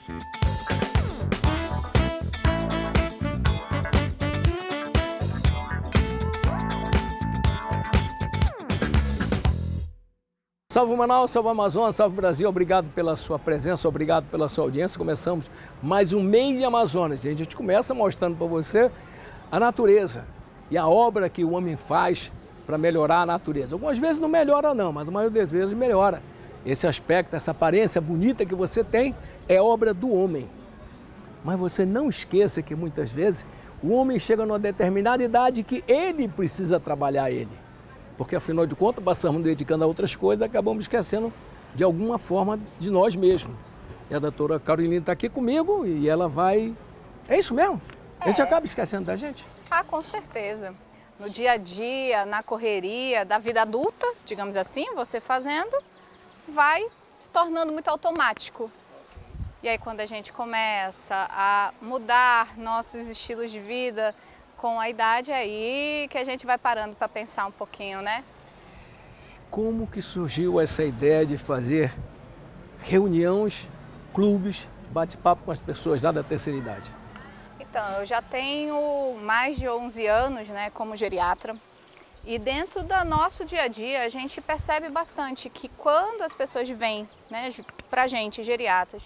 Salve Manaus, salve Amazonas, salve Brasil, obrigado pela sua presença, obrigado pela sua audiência. Começamos mais um mês de Amazonas e a gente começa mostrando para você a natureza e a obra que o homem faz para melhorar a natureza. Algumas vezes não melhora não, mas a maioria das vezes melhora. Esse aspecto, essa aparência bonita que você tem é obra do homem. Mas você não esqueça que muitas vezes o homem chega numa determinada idade que ele precisa trabalhar ele. Porque afinal de contas passamos dedicando a outras coisas e acabamos esquecendo de alguma forma de nós mesmos. E a doutora Carolina está aqui comigo e ela vai... É isso mesmo? A gente acaba esquecendo da gente? Ah, com certeza. No dia a dia, na correria da vida adulta, digamos assim, você fazendo, vai se tornando muito automático. E aí quando a gente começa a mudar nossos estilos de vida com a idade, é aí que a gente vai parando para pensar um pouquinho, né? Como que surgiu essa ideia de fazer reuniões, clubes, bate-papo com as pessoas já da terceira idade? Então, eu já tenho mais de 11 anos, né, como geriatra. E dentro do nosso dia a dia, a gente percebe bastante que quando as pessoas vêm, né, pra gente, geriatras,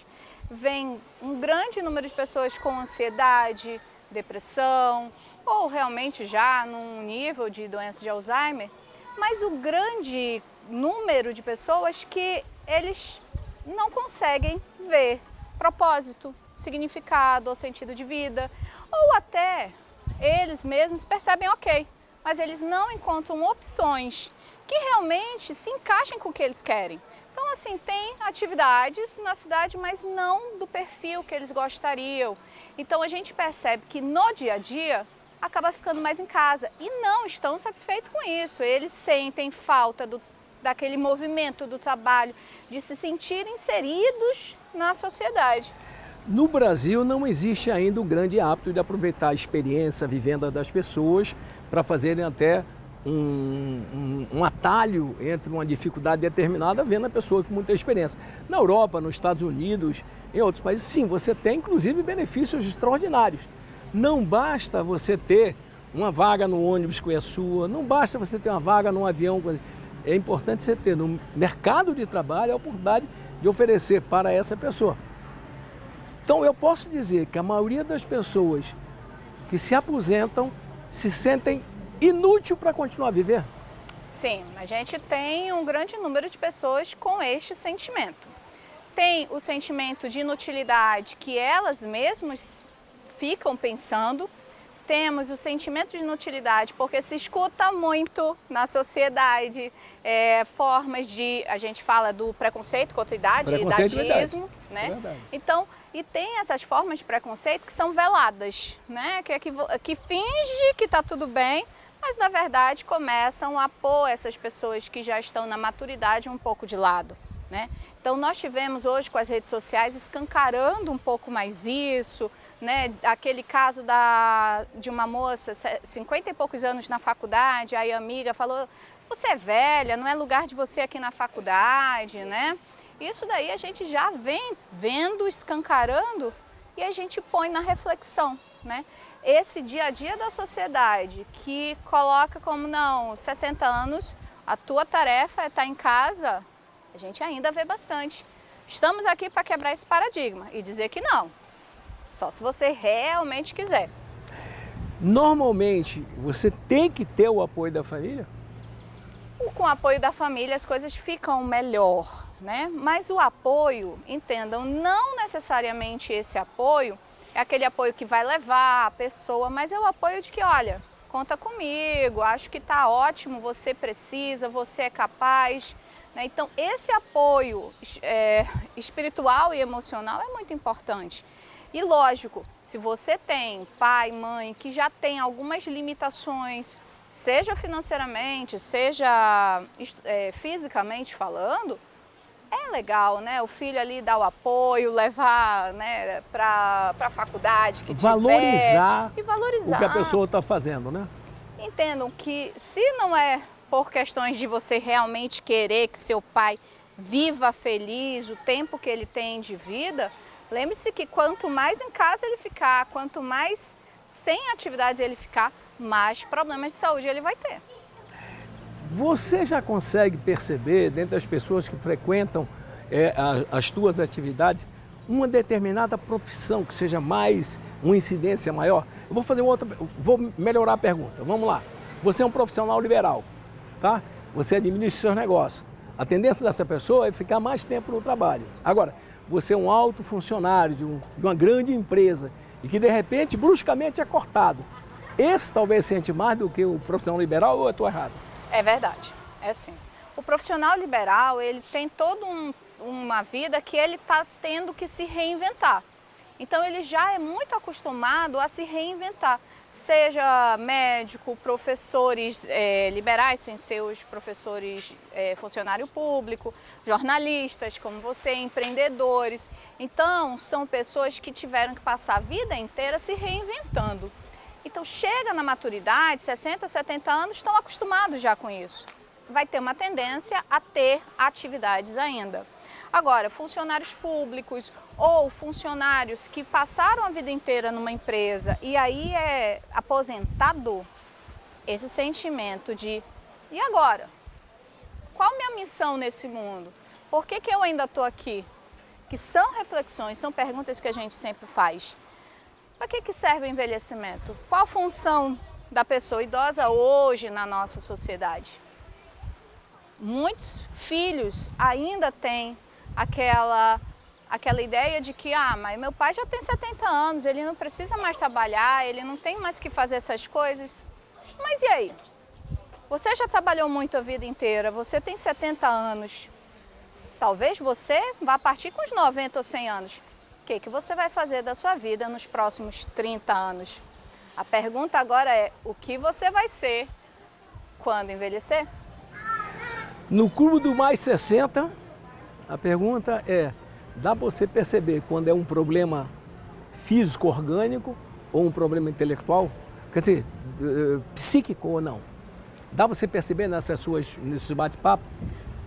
vem um grande número de pessoas com ansiedade, depressão, ou realmente já num nível de doença de Alzheimer, mas o grande número de pessoas que eles não conseguem ver propósito, significado ou sentido de vida, ou até eles mesmos percebem ok, mas eles não encontram opções que realmente se encaixem com o que eles querem. Então, assim, tem atividades na cidade, mas não do perfil que eles gostariam. Então, a gente percebe que no dia a dia acaba ficando mais em casa e não estão satisfeitos com isso. Eles sentem falta daquele movimento do trabalho, de se sentir inseridos na sociedade. No Brasil não existe ainda um grande hábito de aproveitar a experiência, a vivenda das pessoas para fazerem até um atalho entre uma dificuldade determinada, vendo a pessoa com muita experiência. Na Europa, nos Estados Unidos, em outros países, sim, você tem inclusive benefícios extraordinários. Não basta você ter uma vaga no ônibus que é sua, não basta você ter uma vaga num avião. É importante você ter no mercado de trabalho a oportunidade de oferecer para essa pessoa. Então eu posso dizer que a maioria das pessoas que se aposentam se sentem inútil para continuar a viver? Sim, a gente tem um grande número de pessoas com este sentimento. Tem o sentimento de inutilidade que elas mesmas ficam pensando. Temos o sentimento de inutilidade porque se escuta muito na sociedade formas de, a gente fala do preconceito contra a idade, idadismo, né? É, então, e tem essas formas de preconceito que são veladas, né? Que finge que está tudo bem, mas na verdade começam a pôr essas pessoas que já estão na maturidade um pouco de lado, né? Então nós tivemos hoje com as redes sociais escancarando um pouco mais isso, né? Aquele caso de uma moça, 50 e poucos anos na faculdade, aí a amiga falou, você é velha, não é lugar de você aqui na faculdade, né? Isso daí a gente já vem vendo, escancarando e a gente põe na reflexão, né? Esse dia a dia da sociedade que coloca como, não, 60 anos, a tua tarefa é estar em casa, a gente ainda vê bastante. Estamos aqui para quebrar esse paradigma e dizer que não, só se você realmente quiser. Normalmente, você tem que ter o apoio da família? Com o apoio da família as coisas ficam melhor, né? Mas o apoio, entendam, não necessariamente esse apoio é aquele apoio que vai levar a pessoa, mas é o apoio de que, olha, conta comigo, acho que está ótimo, você precisa, você é capaz, né? Então, esse apoio espiritual e emocional é muito importante. E lógico, se você tem pai, mãe, que já tem algumas limitações, seja financeiramente, seja fisicamente falando, é legal, né? O filho ali dar o apoio, levar, né, para a faculdade que valorizar tiver. E valorizar o que a pessoa está fazendo, né? Entendam que se não é por questões de você realmente querer que seu pai viva feliz o tempo que ele tem de vida, Lembre-se que quanto mais em casa ele ficar, quanto mais sem atividades ele ficar, mais problemas de saúde ele vai ter. Você já consegue perceber, dentre as pessoas que frequentam as tuas atividades, uma determinada profissão que seja mais, uma incidência maior? Eu vou fazer vou melhorar a pergunta. Vamos lá. Você é um profissional liberal, tá? Você administra seus negócios. A tendência dessa pessoa é ficar mais tempo no trabalho. Agora, você é um alto funcionário de uma grande empresa e que de repente, bruscamente é cortado. Esse talvez sente mais do que o profissional liberal, ou eu estou errado? É verdade, é assim. O profissional liberal, ele tem toda uma vida que ele está tendo que se reinventar. Então ele já é muito acostumado a se reinventar. Seja médico, professores liberais, sem ser os professores funcionário público, jornalistas como você, empreendedores. Então são pessoas que tiveram que passar a vida inteira se reinventando. Então chega na maturidade, 60, 70 anos, estão acostumados já com isso. Vai ter uma tendência a ter atividades ainda. Agora, funcionários públicos ou funcionários que passaram a vida inteira numa empresa e aí é aposentado, esse sentimento de e agora? Qual minha missão nesse mundo? Por que eu ainda estou aqui? Que são reflexões, são perguntas que a gente sempre faz. Para que serve o envelhecimento? Qual a função da pessoa idosa hoje na nossa sociedade? Muitos filhos ainda têm aquela ideia de que, mas meu pai já tem 70 anos, ele não precisa mais trabalhar, ele não tem mais que fazer essas coisas. Mas e aí? Você já trabalhou muito a vida inteira, você tem 70 anos, talvez você vá partir com os 90 ou 100 anos. O que você vai fazer da sua vida nos próximos 30 anos? A pergunta agora é, o que você vai ser quando envelhecer? No Clube do Mais 60, a pergunta é, dá para você perceber quando é um problema físico, orgânico ou um problema intelectual? Quer dizer, psíquico ou não? Dá para você perceber nesses bate-papo?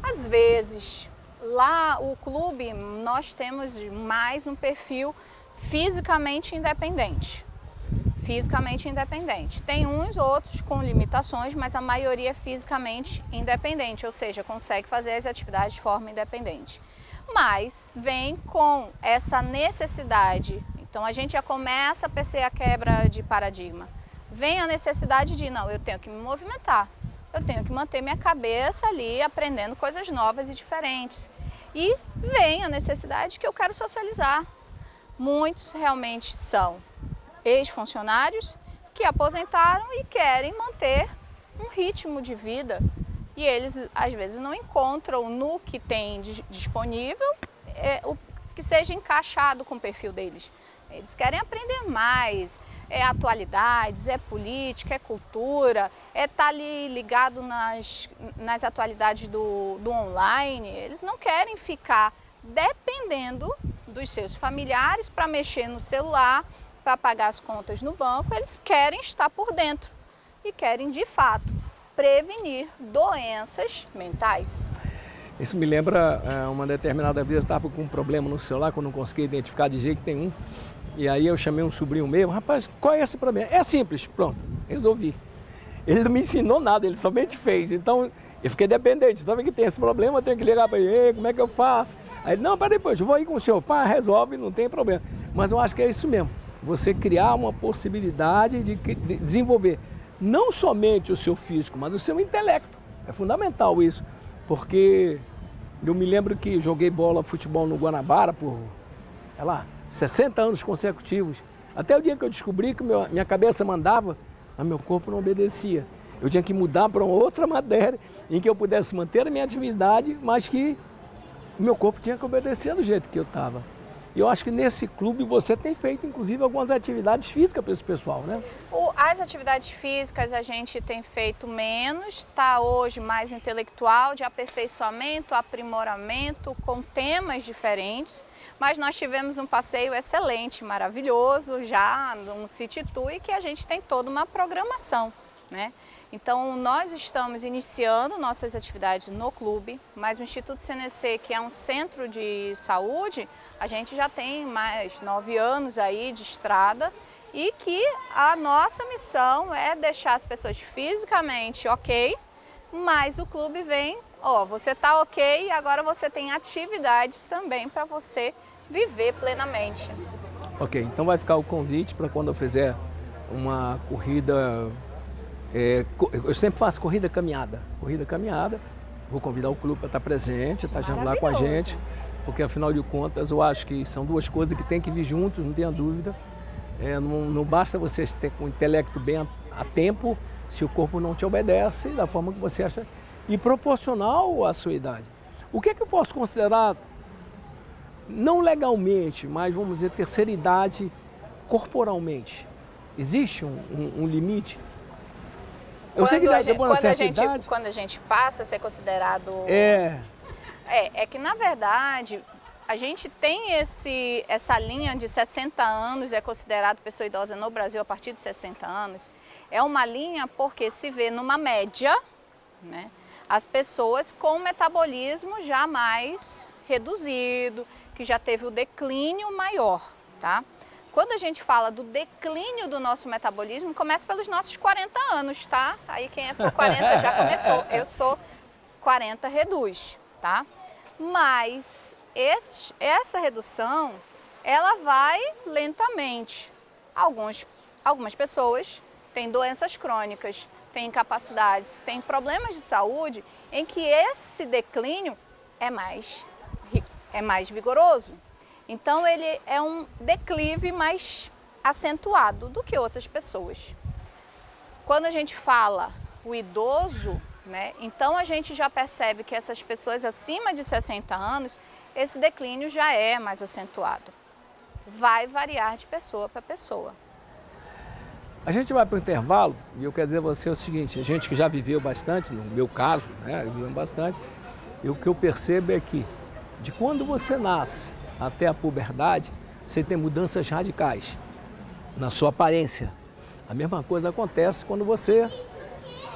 Às vezes. Lá, o clube, nós temos mais um perfil fisicamente independente. Fisicamente independente. Tem uns outros com limitações, mas a maioria é fisicamente independente, ou seja, consegue fazer as atividades de forma independente. Mas vem com essa necessidade, então a gente já começa a perceber a quebra de paradigma. Vem a necessidade de, não, eu tenho que me movimentar, eu tenho que manter minha cabeça ali aprendendo coisas novas e diferentes. E vem a necessidade que eu quero socializar. Muitos realmente são ex-funcionários que aposentaram e querem manter um ritmo de vida. E eles, às vezes, não encontram no que tem disponível o que seja encaixado com o perfil deles. Eles querem aprender mais, é atualidades, é política, é cultura, é estar ali ligado nas atualidades do online. Eles não querem ficar dependendo dos seus familiares para mexer no celular, para pagar as contas no banco. Eles querem estar por dentro e querem, de fato, prevenir doenças mentais. Isso me lembra uma determinada vez eu estava com um problema no celular que eu não conseguia identificar de jeito nenhum. E aí eu chamei um sobrinho meu, rapaz, qual é esse problema? É simples, pronto, resolvi. Ele não me ensinou nada, ele somente fez. Então eu fiquei dependente, sabe que tem esse problema, eu tenho que ligar para ele, como é que eu faço? Aí ele, não, para depois, eu vou ir com o senhor, pá, resolve, não tem problema. Mas eu acho que é isso mesmo, você criar uma possibilidade de desenvolver não somente o seu físico, mas o seu intelecto. É fundamental isso, porque eu me lembro que joguei futebol no Guanabara por, 60 anos consecutivos. Até o dia que eu descobri que minha cabeça mandava, mas meu corpo não obedecia. Eu tinha que mudar para outra matéria em que eu pudesse manter a minha atividade, mas que o meu corpo tinha que obedecer do jeito que eu estava. E eu acho que nesse clube você tem feito, inclusive, algumas atividades físicas para esse pessoal, né? As atividades físicas a gente tem feito menos, está hoje mais intelectual, de aperfeiçoamento, aprimoramento, com temas diferentes. Mas nós tivemos um passeio excelente, maravilhoso, já no City Tour, que a gente tem toda uma programação, né? Então, nós estamos iniciando nossas atividades no clube, mas o Instituto CNC, que é um centro de saúde, A gente já tem mais 9 anos aí de estrada e que a nossa missão é deixar as pessoas fisicamente ok, mas o clube vem, ó, você está ok, agora você tem atividades também para você viver plenamente. Ok, então vai ficar o convite para quando eu fizer uma corrida, eu sempre faço corrida caminhada, vou convidar o clube para estar presente, estar junto lá com a gente, porque afinal de contas eu acho que são duas coisas que tem que vir juntos, não tenha dúvida. Não basta você ter com o intelecto bem a tempo, se o corpo não te obedece da forma que você acha e proporcional à sua idade. O que é que eu posso considerar, não legalmente, mas vamos dizer terceira idade corporalmente? Existe um limite? Eu sei que quando a gente passa a ser considerado... É que na verdade a gente tem essa linha de 60 anos, é considerado pessoa idosa no Brasil a partir de 60 anos. É uma linha porque se vê numa média, né, as pessoas com metabolismo já mais reduzido, que já teve o declínio maior, tá? Quando a gente fala do declínio do nosso metabolismo, começa pelos nossos 40 anos, tá? Aí quem for 40 já começou. Eu sou 40 reduz, tá? Mas essa redução, ela vai lentamente. Algumas pessoas têm doenças crônicas, têm incapacidades, têm problemas de saúde em que esse declínio é mais vigoroso. Então ele é um declive mais acentuado do que outras pessoas. Quando a gente fala o idoso, né, então a gente já percebe que essas pessoas acima de 60 anos, esse declínio já é mais acentuado. Vai variar de pessoa para pessoa. A gente vai para o intervalo e eu quero dizer a você o seguinte, a gente que já viveu bastante, no meu caso, né, viveu bastante, e o que eu percebo é que de quando você nasce até a puberdade, você tem mudanças radicais na sua aparência. A mesma coisa acontece quando você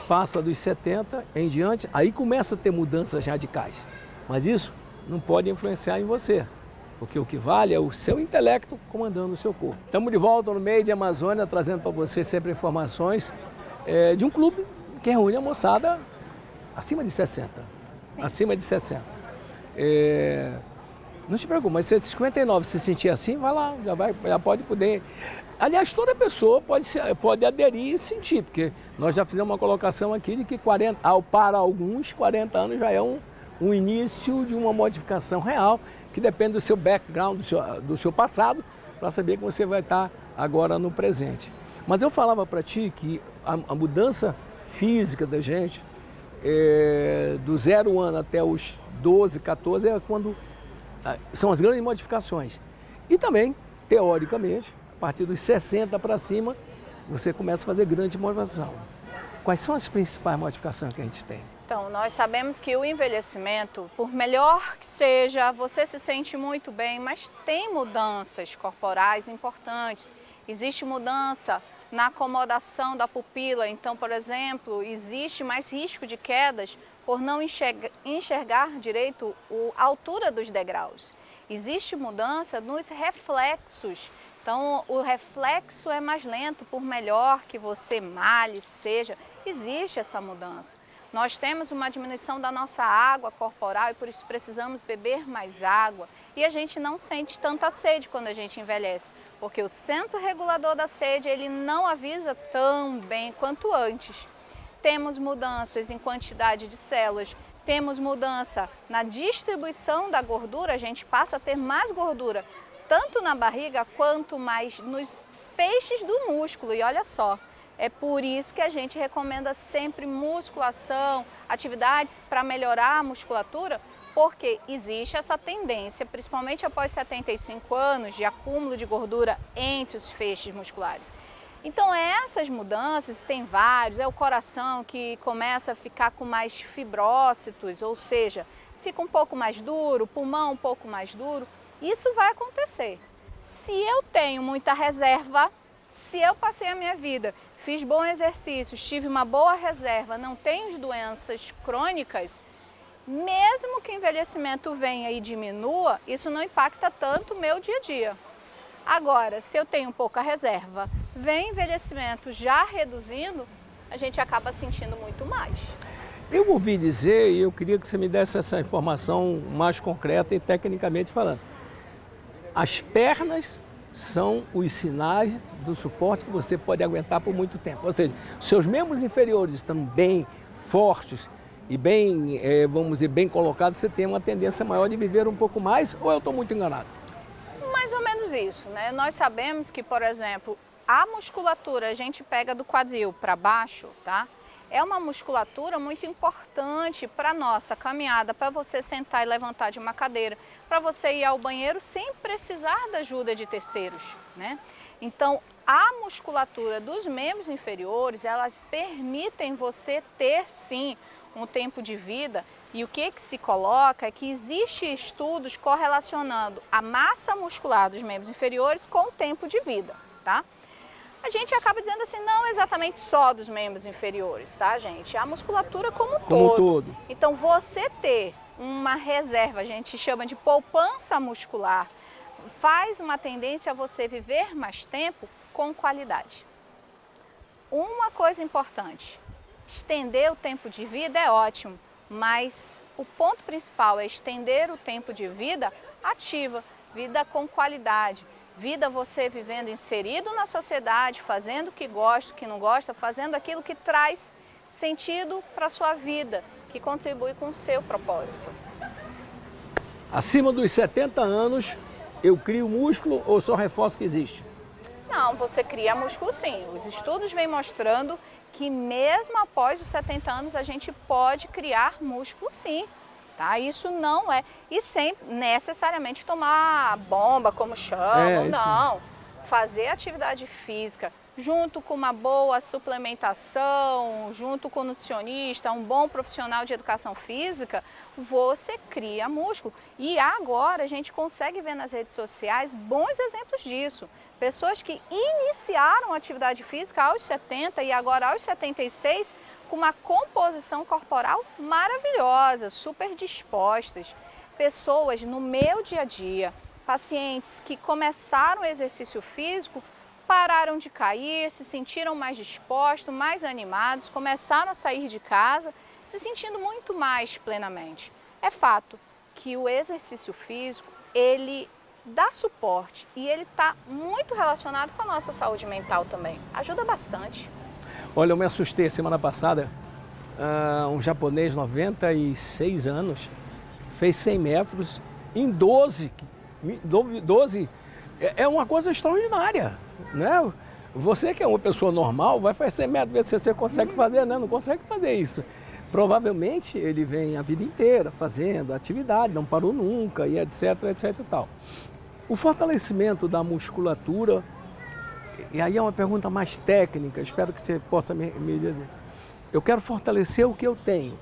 passa dos 70 em diante, aí começa a ter mudanças radicais. Mas isso não pode influenciar em você, porque o que vale é o seu intelecto comandando o seu corpo. Estamos de volta no meio de Amazônia, trazendo para você sempre informações de um clube que reúne a moçada acima de 60. Sim. Acima de 60. Não se preocupe, mas se 59 se sentir assim, vai lá, já pode poder. Aliás, toda pessoa pode aderir e sentir, porque nós já fizemos uma colocação aqui de que para alguns, 40 anos já é um início de uma modificação real, que depende do seu background, do seu passado, para saber que você vai estar agora no presente. Mas eu falava para ti que a mudança física da gente, do 0 ano até os 12, 14, é quando são as grandes modificações. E também, teoricamente, a partir dos 60 para cima, você começa a fazer grande modificação. Quais são as principais modificações que a gente tem? Então, nós sabemos que o envelhecimento, por melhor que seja, você se sente muito bem, mas tem mudanças corporais importantes. Existe mudança na acomodação da pupila, então, por exemplo, existe mais risco de quedas por não enxergar direito a altura dos degraus. Existe mudança nos reflexos. Então, o reflexo é mais lento, por melhor que você malhe, seja, existe essa mudança. Nós temos uma diminuição da nossa água corporal e por isso precisamos beber mais água. E a gente não sente tanta sede quando a gente envelhece, porque o centro regulador da sede, ele não avisa tão bem quanto antes. Temos mudanças em quantidade de células, temos mudança na distribuição da gordura, a gente passa a ter mais gordura, tanto na barriga quanto mais nos feixes do músculo. E olha só, é por isso que a gente recomenda sempre musculação, atividades para melhorar a musculatura, porque existe essa tendência, principalmente após 75 anos, de acúmulo de gordura entre os feixes musculares. Então essas mudanças, tem vários, é o coração que começa a ficar com mais fibrócitos, ou seja, fica um pouco mais duro, o pulmão um pouco mais duro. Isso vai acontecer. Se eu tenho muita reserva, se eu passei a minha vida, fiz bom exercício, tive uma boa reserva, não tenho doenças crônicas, Mesmo que o envelhecimento venha e diminua, isso não impacta tanto o meu dia a dia. Agora, se eu tenho pouca reserva, vem envelhecimento já reduzindo, a gente acaba sentindo muito mais. Eu ouvi dizer, e eu queria que você me desse essa informação mais concreta e tecnicamente falando. As pernas são os sinais do suporte que você pode aguentar por muito tempo. Ou seja, seus membros inferiores estão bem fortes e bem, vamos dizer, bem colocados, você tem uma tendência maior de viver um pouco mais, ou eu estou muito enganado? Mais ou menos isso, né? Nós sabemos que, por exemplo, a musculatura, a gente pega do quadril para baixo, tá? É uma musculatura muito importante para a nossa caminhada, para você sentar e levantar de uma cadeira, para você ir ao banheiro sem precisar da ajuda de terceiros, né? Então, a musculatura dos membros inferiores, elas permitem você ter, sim, um tempo de vida. E o que se coloca é que existem estudos correlacionando a massa muscular dos membros inferiores com o tempo de vida, tá? A gente acaba dizendo assim, não exatamente só dos membros inferiores, tá, gente? A musculatura como um todo. Então, você ter uma reserva, a gente chama de poupança muscular, faz uma tendência a você viver mais tempo com qualidade. Uma coisa importante, estender o tempo de vida é ótimo, mas o ponto principal é estender o tempo de vida ativa, vida com qualidade. Vida você vivendo inserido na sociedade, fazendo o que gosta, o que não gosta, fazendo aquilo que traz sentido para a sua vida, que contribui com o seu propósito. Acima dos 70 anos, eu crio músculo ou só reforço que existe? Não, você cria músculo sim. Os estudos vêm mostrando que mesmo após os 70 anos a gente pode criar músculo sim. Tá? Isso não é, e sem necessariamente tomar bomba, como chamam, não. Fazer atividade física junto com uma boa suplementação, junto com o nutricionista, um bom profissional de educação física, você cria músculo. E agora a gente consegue ver nas redes sociais bons exemplos disso. Pessoas que iniciaram atividade física aos 70 e agora aos 76, com uma composição corporal maravilhosa, super dispostas. Pessoas no meu dia a dia, pacientes que começaram o exercício físico, pararam de cair, se sentiram mais dispostos, mais animados, começaram a sair de casa, se sentindo muito mais plenamente. É fato que o exercício físico, ele dá suporte e ele está muito relacionado com a nossa saúde mental também. Ajuda bastante. Olha, eu me assustei semana passada, um japonês, 96 anos, fez 100 metros em 12. É uma coisa extraordinária, né? Você que é uma pessoa normal, vai fazer 100 metros, ver se você consegue fazer, né? Não consegue fazer isso. Provavelmente ele vem a vida inteira fazendo atividade, não parou nunca, e etc, etc e tal. O fortalecimento da musculatura, e aí é uma pergunta mais técnica, espero que você possa me dizer. Eu quero fortalecer o que eu tenho.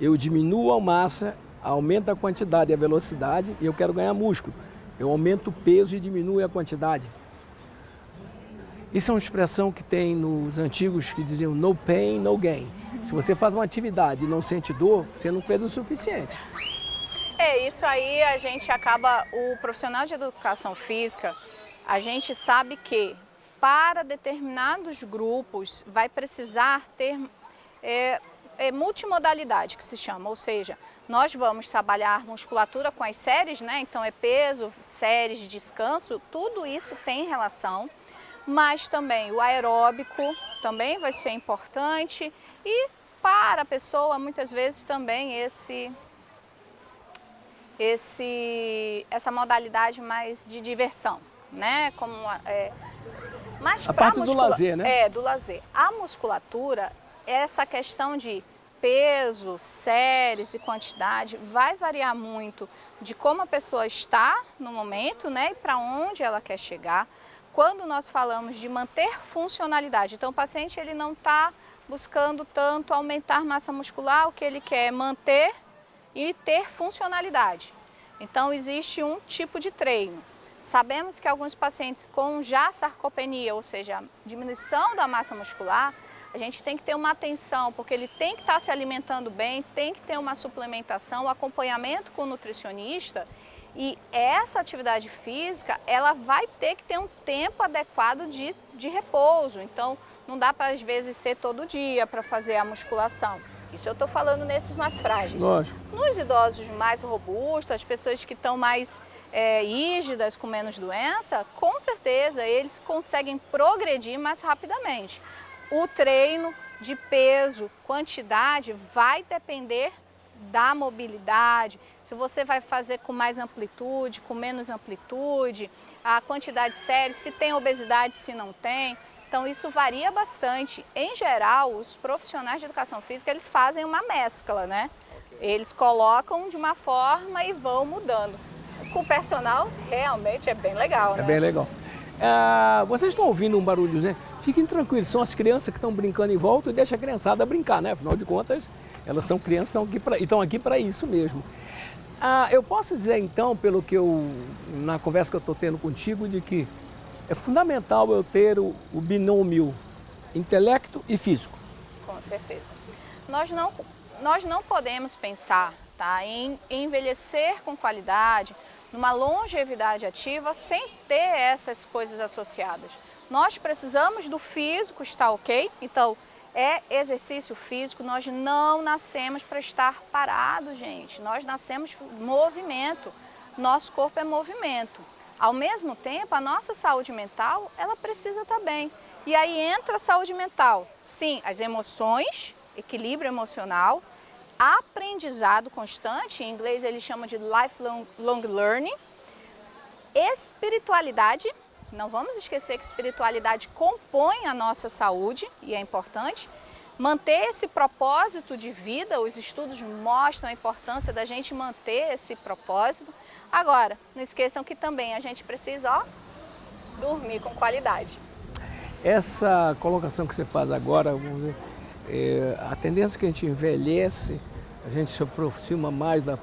Eu diminuo a massa, aumento a quantidade e a velocidade, e eu quero ganhar músculo. Eu aumento o peso e diminuo a quantidade. Isso é uma expressão que tem nos antigos que diziam no pain, no gain. Se você faz uma atividade e não sente dor, você não fez o suficiente. Isso aí a gente acaba, o profissional de educação física, a gente sabe que para determinados grupos vai precisar ter multimodalidade, que se chama, ou seja, nós vamos trabalhar musculatura com as séries, né? Então é peso, séries de descanso, tudo isso tem relação, mas também o aeróbico também vai ser importante e para a pessoa muitas vezes também essa modalidade mais de diversão, né? Como mas a parte do lazer, né? Do lazer. A musculatura, essa questão de peso, séries e quantidade vai variar muito de como a pessoa está no momento, né, e para onde ela quer chegar. Quando nós falamos de manter funcionalidade, então o paciente ele não está buscando tanto aumentar massa muscular, o que ele quer é manter e ter funcionalidade. Então existe um tipo de treino. Sabemos que alguns pacientes com já sarcopenia, ou seja, diminuição da massa muscular, a gente tem que ter uma atenção, porque ele tem que estar se alimentando bem, tem que ter uma suplementação, um acompanhamento com o nutricionista. E essa atividade física, ela vai ter que ter um tempo adequado de repouso. Então, não dá para, às vezes, ser todo dia para fazer a musculação. Isso eu estou falando nesses mais frágeis. Lógico. Nos idosos mais robustos, as pessoas que estão mais rígidas, com menos doença, com certeza eles conseguem progredir mais rapidamente. O treino de peso, quantidade, vai depender da mobilidade, se você vai fazer com mais amplitude, com menos amplitude, a quantidade de séries, se tem obesidade, se não tem. Então isso varia bastante. Em geral, os profissionais de educação física, eles fazem uma mescla, né? Eles colocam de uma forma e vão mudando. Com o personal, realmente é bem legal, né? É bem legal. Vocês estão ouvindo um barulhozinho? Fiquem tranquilos, são as crianças que estão brincando em volta e deixa a criançada brincar, né? Afinal de contas, elas são crianças e estão aqui para isso mesmo. Eu posso dizer então, pelo que na conversa que eu estou tendo contigo, de que é fundamental eu ter o binômio intelecto e físico. Com certeza. Nós não podemos pensar, tá, em envelhecer com qualidade, numa longevidade ativa, sem ter essas coisas associadas. Nós precisamos do físico estar ok, então é exercício físico, nós não nascemos para estar parados, gente. Nós nascemos movimento, nosso corpo é movimento. Ao mesmo tempo, a nossa saúde mental, ela precisa estar bem. E aí entra a saúde mental, sim, as emoções, equilíbrio emocional, aprendizado constante, em inglês eles chamam de lifelong learning, espiritualidade. Não vamos esquecer que espiritualidade compõe a nossa saúde e é importante. Manter esse propósito de vida, os estudos mostram a importância da gente manter esse propósito. Agora, não esqueçam que também a gente precisa, dormir com qualidade. Essa colocação que você faz agora, vamos dizer, a tendência que a gente envelhece, a gente se aproxima mais da...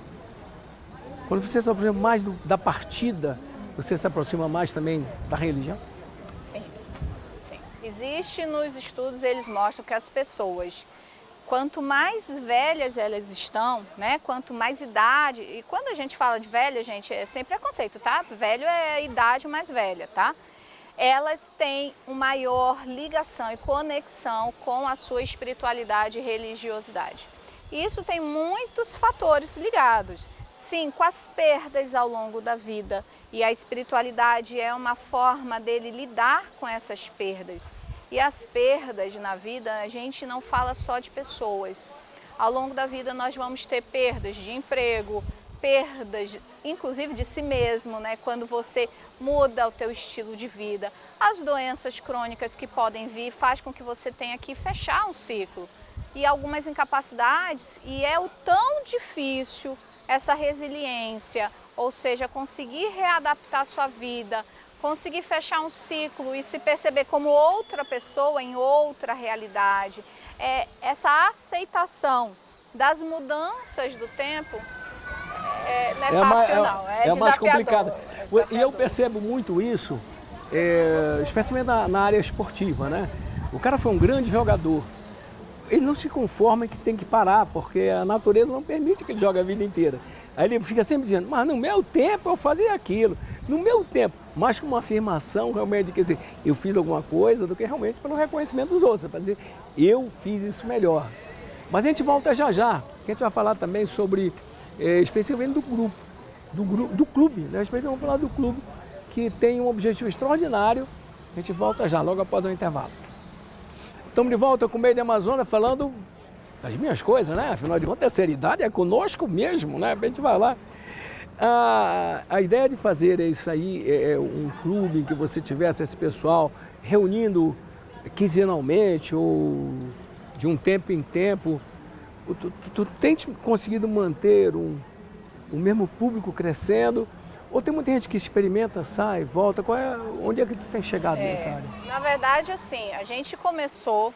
Quando você se aproxima mais da partida, você se aproxima mais também da religião? Sim, sim. Existe nos estudos, eles mostram que as pessoas, quanto mais velhas elas estão, né, quanto mais idade, e quando a gente fala de velha, gente, é sem preconceito, tá? Velho é a idade mais velha, tá? Elas têm uma maior ligação e conexão com a sua espiritualidade e religiosidade. E isso tem muitos fatores ligados. Sim, com as perdas ao longo da vida, e a espiritualidade é uma forma dele lidar com essas perdas. E as perdas na vida, a gente não fala só de pessoas. Ao longo da vida nós vamos ter perdas de emprego, perdas inclusive de si mesmo, né? Quando você muda o teu estilo de vida. As doenças crônicas que podem vir faz com que você tenha que fechar um ciclo. E algumas incapacidades, e é o tão difícil essa resiliência, ou seja, conseguir readaptar a sua vida, conseguir fechar um ciclo e se perceber como outra pessoa em outra realidade. Essa aceitação das mudanças do tempo não é fácil, não. É mais complicado. desafiador. E eu percebo muito isso, especialmente na área esportiva, né? O cara foi um grande jogador. Ele não se conforma que tem que parar, porque a natureza não permite que ele jogue a vida inteira. Aí ele fica sempre dizendo, mas no meu tempo eu fazia aquilo, no meu tempo. Mais com uma afirmação realmente, quer dizer, eu fiz alguma coisa do que realmente pelo reconhecimento dos outros, para dizer, eu fiz isso melhor. Mas a gente volta já já, que a gente vai falar também sobre, especificamente do clube, né? Especialmente vamos falar do clube, que tem um objetivo extraordinário. A gente volta já, logo após o intervalo. Estamos de volta com o Meio de Amazonas falando das minhas coisas, né? Afinal de contas, a seriedade é conosco mesmo, né? A gente vai lá. A ideia de fazer isso aí, um clube em que você tivesse esse pessoal reunindo quinzenalmente ou de um tempo em tempo, tu tem conseguido manter o mesmo público crescendo? Ou tem muita gente que experimenta, sai, volta? Onde é que tu tem chegado nessa área? Na verdade, assim, a gente começou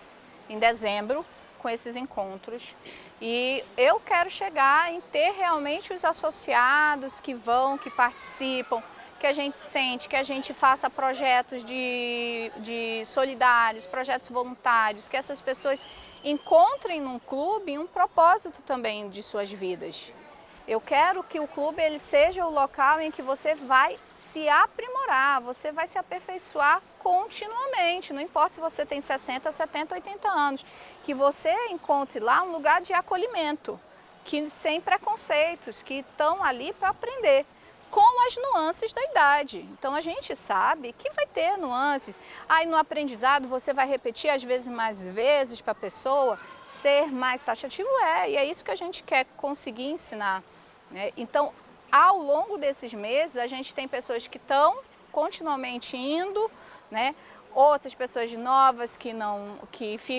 em dezembro com esses encontros e eu quero chegar em ter realmente os associados que vão, que participam, que a gente sente, que a gente faça projetos de solidários, projetos voluntários, que essas pessoas encontrem num clube um propósito também de suas vidas. Eu quero que o clube ele seja o local em que você vai se aprimorar, você vai se aperfeiçoar continuamente, não importa se você tem 60, 70, 80 anos, que você encontre lá um lugar de acolhimento, que sem preconceitos, que estão ali para aprender, com as nuances da idade. Então a gente sabe que vai ter nuances. Aí no aprendizado você vai repetir às vezes mais vezes para a pessoa ser mais taxativo, e é isso que a gente quer conseguir ensinar. Então, ao longo desses meses, a gente tem pessoas que estão continuamente indo, outras pessoas novas que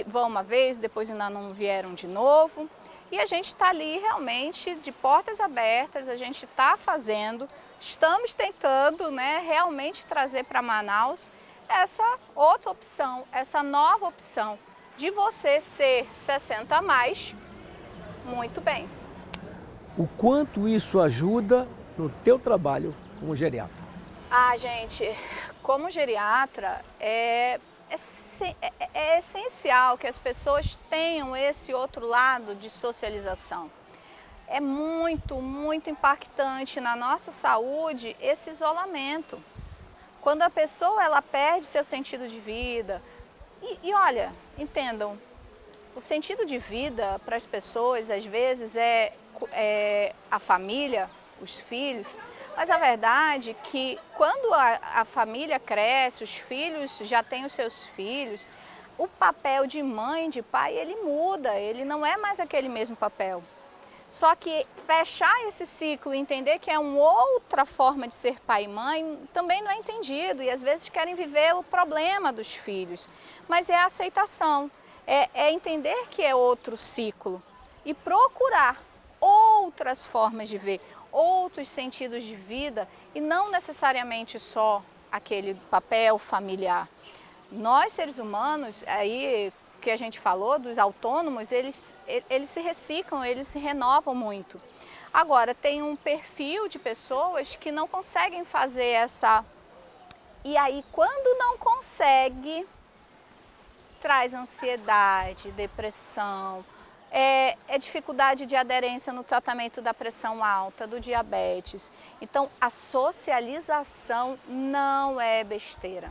vão uma vez, depois ainda não vieram de novo. E a gente está ali realmente de portas abertas, a gente está fazendo, estamos tentando realmente trazer para Manaus essa outra opção, essa nova opção de você ser 60 a mais, muito bem. O quanto isso ajuda no teu trabalho como geriatra? Gente, como geriatra, é essencial que as pessoas tenham esse outro lado de socialização. É muito, muito impactante na nossa saúde esse isolamento. Quando a pessoa ela perde seu sentido de vida, e olha, entendam, o sentido de vida para as pessoas às vezes é a família, os filhos, mas a verdade é que quando a família cresce, os filhos já têm os seus filhos, o papel de mãe, de pai, ele muda, ele não é mais aquele mesmo papel. Só que fechar esse ciclo e entender que é uma outra forma de ser pai e mãe também não é entendido e às vezes querem viver o problema dos filhos. Mas é a aceitação, é entender que é outro ciclo e procurar outras formas de ver, outros sentidos de vida e não necessariamente só aquele papel familiar. Nós, seres humanos, aí que a gente falou, dos autônomos, eles se reciclam, eles se renovam muito. Agora, tem um perfil de pessoas que não conseguem fazer essa... E aí, quando não consegue, traz ansiedade, depressão, dificuldade de aderência no tratamento da pressão alta, do diabetes. Então, a socialização não é besteira.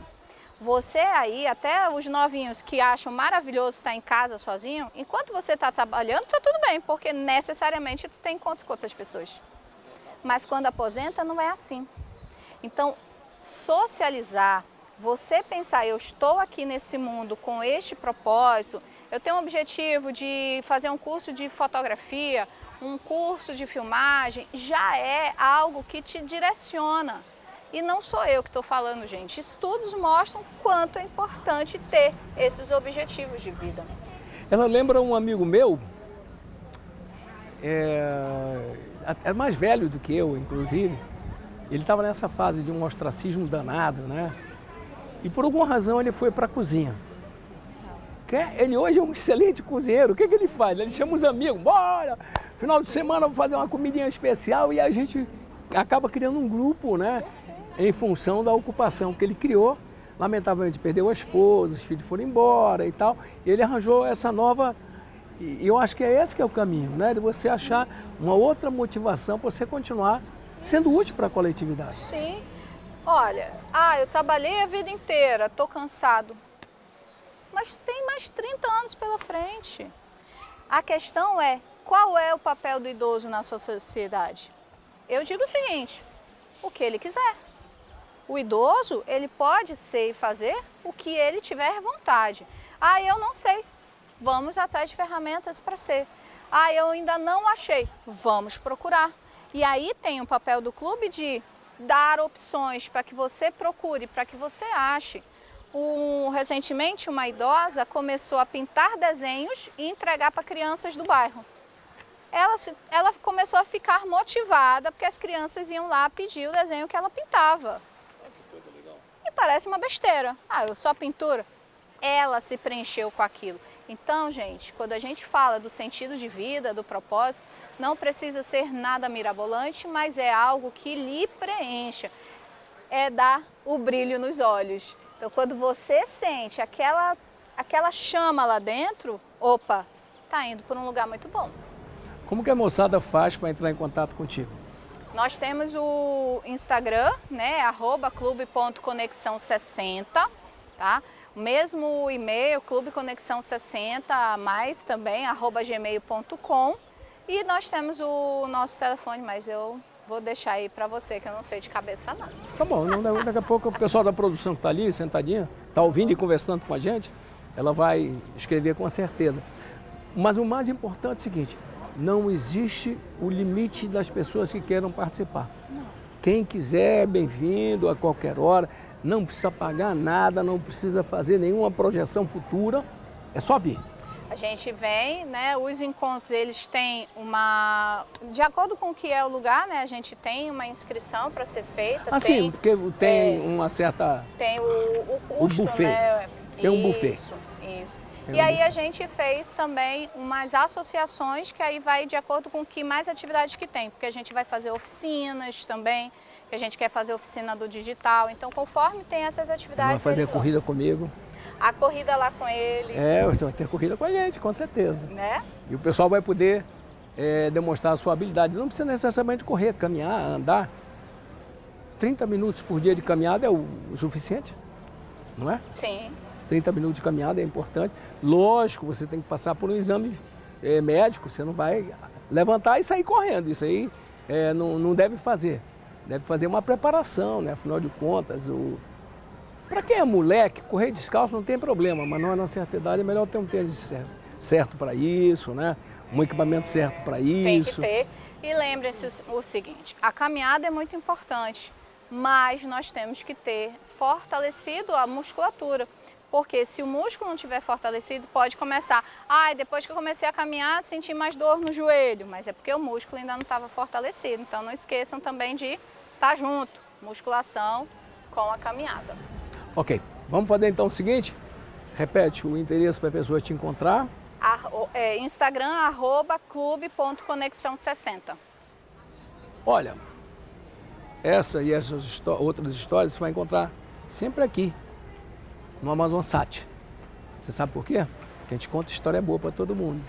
Você aí, até os novinhos que acham maravilhoso estar em casa sozinho, enquanto você está trabalhando, está tudo bem, porque necessariamente tu tem encontro com outras pessoas. Mas quando aposenta, não é assim. Então, socializar, você pensar, eu estou aqui nesse mundo com este propósito, eu tenho o objetivo de fazer um curso de fotografia, um curso de filmagem, já é algo que te direciona. E não sou eu que estou falando, gente. Estudos mostram quanto é importante ter esses objetivos de vida. Ela lembra um amigo meu, é mais velho do que eu, inclusive. Ele estava nessa fase de um ostracismo danado, né? E por alguma razão ele foi para a cozinha. Ele hoje é um excelente cozinheiro. O que ele faz? Ele chama os amigos, bora! Final de semana vou fazer uma comidinha especial e a gente acaba criando um grupo, né? Em função da ocupação que ele criou. Lamentavelmente perdeu a esposa, os filhos foram embora e tal. E ele arranjou essa nova... E eu acho que é esse que é o caminho, né? De você achar uma outra motivação para você continuar sendo útil para a coletividade. Sim. Olha, eu trabalhei a vida inteira, estou cansado. Mas tem mais 30 anos pela frente. A questão é, qual é o papel do idoso na sua sociedade? Eu digo o seguinte, o que ele quiser. O idoso, ele pode ser e fazer o que ele tiver vontade. Eu não sei. Vamos atrás de ferramentas para ser. Eu ainda não achei. Vamos procurar. E aí tem o papel do clube de dar opções para que você procure, para que você ache. Recentemente, uma idosa começou a pintar desenhos e entregar para crianças do bairro. Ela começou a ficar motivada porque as crianças iam lá pedir o desenho que ela pintava. Que coisa legal. E parece uma besteira. Eu só pintura? Ela se preencheu com aquilo. Então, gente, quando a gente fala do sentido de vida, do propósito, não precisa ser nada mirabolante, mas é algo que lhe preencha. é dar o brilho nos olhos. Então, quando você sente aquela chama lá dentro, opa, tá indo por um lugar muito bom. Como que a moçada faz para entrar em contato contigo? Nós temos o Instagram, né, @clube.conexão60, tá? O mesmo e-mail, clubeconexão60, mais também, @gmail.com. E nós temos o nosso telefone, mas eu vou deixar aí para você, que eu não sei de cabeça não. Tá bom, daqui a pouco o pessoal da produção que está ali, sentadinha, está ouvindo e conversando com a gente, ela vai escrever com certeza. Mas o mais importante é o seguinte, não existe o limite das pessoas que queiram participar. Quem quiser, é bem-vindo a qualquer hora, não precisa pagar nada, não precisa fazer nenhuma projeção futura, é só vir. A gente vem, né, os encontros, eles têm de acordo com o que é o lugar, né, a gente tem uma inscrição para ser feita. Assim, porque tem uma certa... Tem o custo, buffet. Né? Tem um buffet. Isso. E aí a gente fez também umas associações que aí vai de acordo com que mais atividades que tem, porque a gente vai fazer oficinas também, que a gente quer fazer oficina do digital, então conforme tem essas atividades... Vai fazer corrida comigo. A corrida lá com ele. Vai ter corrida com a gente, com certeza. Né? E o pessoal vai poder demonstrar a sua habilidade. Não precisa necessariamente correr, caminhar, andar. 30 minutos por dia de caminhada é o suficiente, não é? Sim. 30 minutos de caminhada é importante. Lógico, você tem que passar por um exame médico, você não vai levantar e sair correndo. Isso aí não deve fazer. Deve fazer uma preparação, né? Afinal de contas, para quem é moleque, correr descalço não tem problema, mas não é na certa idade, é melhor ter um tênis certo para isso, né? Um equipamento certo para isso. Tem que ter. E lembrem-se o seguinte, a caminhada é muito importante, mas nós temos que ter fortalecido a musculatura. Porque se o músculo não estiver fortalecido, pode começar. Depois que eu comecei a caminhar, senti mais dor no joelho. Mas é porque o músculo ainda não estava fortalecido. Então não esqueçam também de estar junto. Musculação com a caminhada. Ok, vamos fazer então o seguinte. Repete o interesse para a pessoa te encontrar. Instagram, @clube.conexão60. Olha, essa e essas outras histórias você vai encontrar sempre aqui, no Amazon Sat. Você sabe por quê? Porque a gente conta história boa para todo mundo.